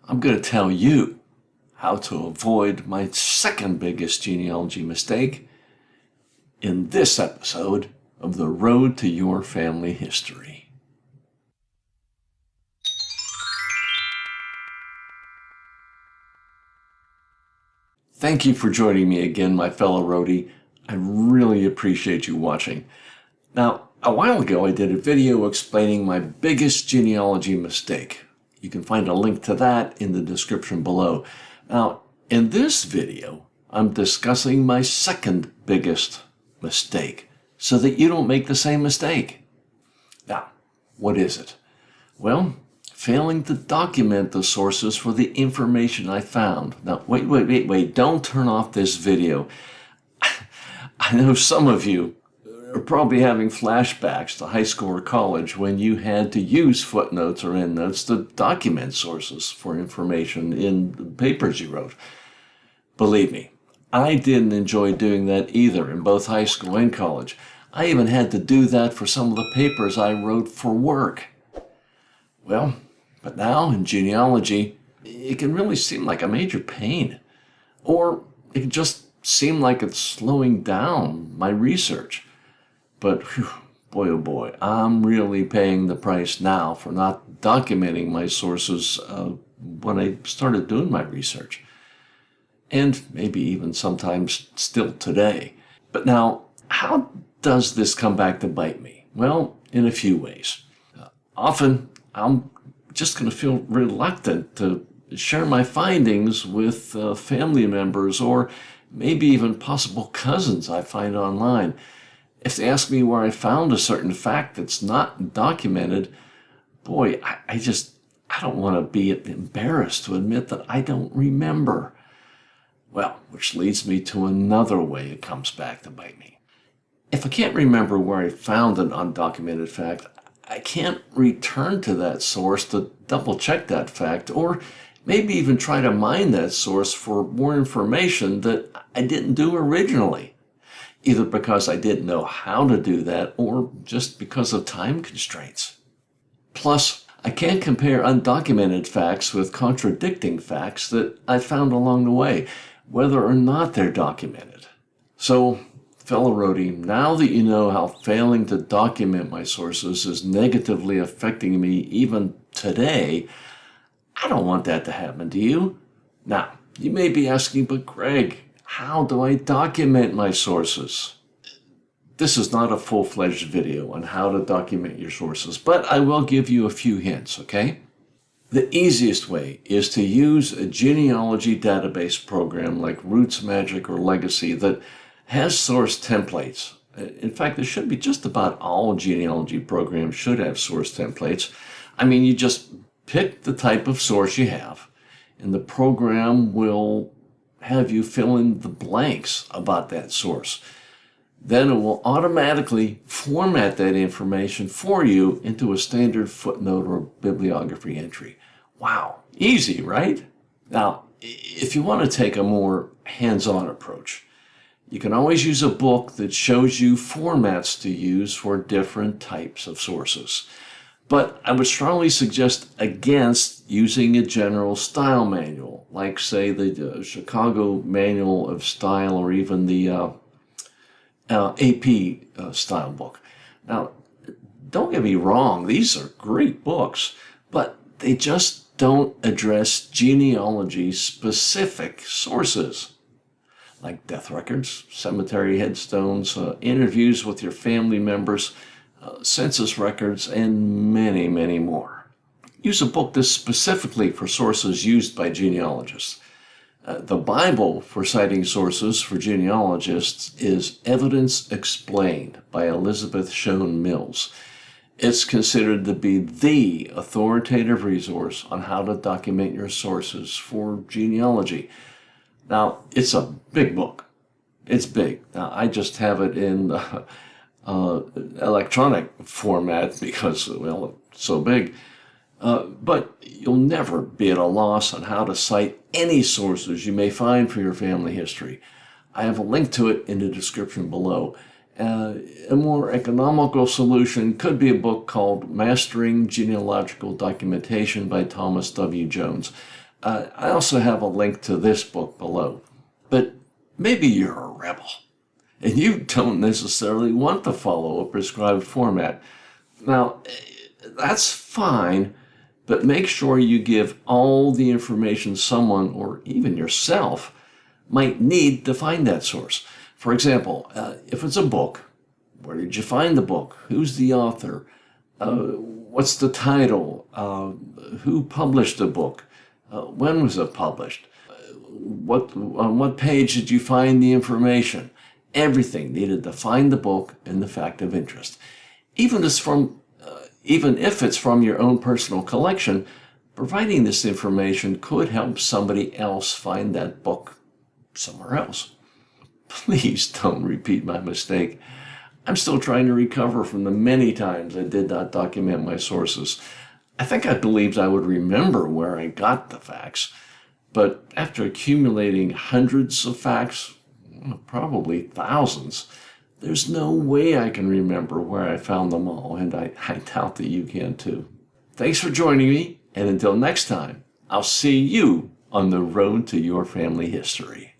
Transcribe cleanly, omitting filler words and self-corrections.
I'm going to tell you how to avoid my second biggest genealogy mistake in this episode of The Road to Your Family History. Thank you for joining me again, my fellow roadie. I really appreciate you watching. Now, a while ago I did a video explaining my biggest genealogy mistake. You can find a link to that in the description below. Now, in this video, I'm discussing my second biggest mistake so that you don't make the same mistake. Now, what is it? Well, failing to document the sources for the information I found. Now, wait, don't turn off this video. I know some of you are probably having flashbacks to high school or college when you had to use footnotes or endnotes to document sources for information in the papers you wrote. Believe me, I didn't enjoy doing that either in both high school and college. I even had to do that for some of the papers I wrote for work. Well, but now in genealogy, it can really seem like a major pain. Or it can just seem like it's slowing down my research. But whew, boy, oh boy, I'm really paying the price now for not documenting my sources when I started doing my research. And maybe even sometimes still today. But now, how does this come back to bite me? Well, in a few ways. Often, I'm just going to feel reluctant to share my findings with family members or maybe even possible cousins I find online. If they ask me where I found a certain fact that's not documented, boy, I don't want to be embarrassed to admit that I don't remember. Well, which leads me to another way it comes back to bite me. If I can't remember where I found an undocumented fact, I can't return to that source to double check that fact, or maybe even try to mine that source for more information that I didn't do originally. Either because I didn't know how to do that or just because of time constraints. Plus, I can't compare undocumented facts with contradicting facts that I found along the way, whether or not they're documented. So, fellow roadie, now that you know how failing to document my sources is negatively affecting me even today, I don't want that to happen to you. Now, you may be asking, but Greg, how do I document my sources? This is not a full-fledged video on how to document your sources, but I will give you a few hints, okay? The easiest way is to use a genealogy database program like Roots Magic or Legacy that has source templates. In fact, there should be just about all genealogy programs should have source templates. I mean, you just pick the type of source you have, and the program will have you fill in the blanks about that source. Then it will automatically format that information for you into a standard footnote or bibliography entry. Wow, easy, right? Now, if you want to take a more hands-on approach, you can always use a book that shows you formats to use for different types of sources. But I would strongly suggest against using a general style manual, like, say, the Chicago Manual of Style or even the AP style book. Now, don't get me wrong, these are great books, but they just don't address genealogy-specific sources, like death records, cemetery headstones, interviews with your family members, census records, and many, many more. Use a book that's specifically for sources used by genealogists. The Bible for citing sources for genealogists is Evidence Explained by Elizabeth Shown Mills. It's considered to be the authoritative resource on how to document your sources for genealogy. Now, it's a big book. It's big. Now, I just have it in electronic format because, well, it's so big. But you'll never be at a loss on how to cite any sources you may find for your family history. I have a link to it in the description below. A more economical solution could be a book called Mastering Genealogical Documentation by Thomas W. Jones. I also have a link to this book below. But maybe you're a rebel and you don't necessarily want to follow a prescribed format. Now, that's fine, but make sure you give all the information someone, or even yourself, might need to find that source. For example, if it's a book, where did you find the book? Who's the author? What's the title? Who published the book? When was it published? On what page did you find the information? Everything needed to find the book and the fact of interest. Even if it's from your own personal collection, providing this information could help somebody else find that book somewhere else. Please don't repeat my mistake. I'm still trying to recover from the many times I did not document my sources. I think I believed I would remember where I got the facts, but after accumulating hundreds of facts, probably thousands, there's no way I can remember where I found them all, and I doubt that you can too. Thanks for joining me, and until next time, I'll see you on the road to your family history.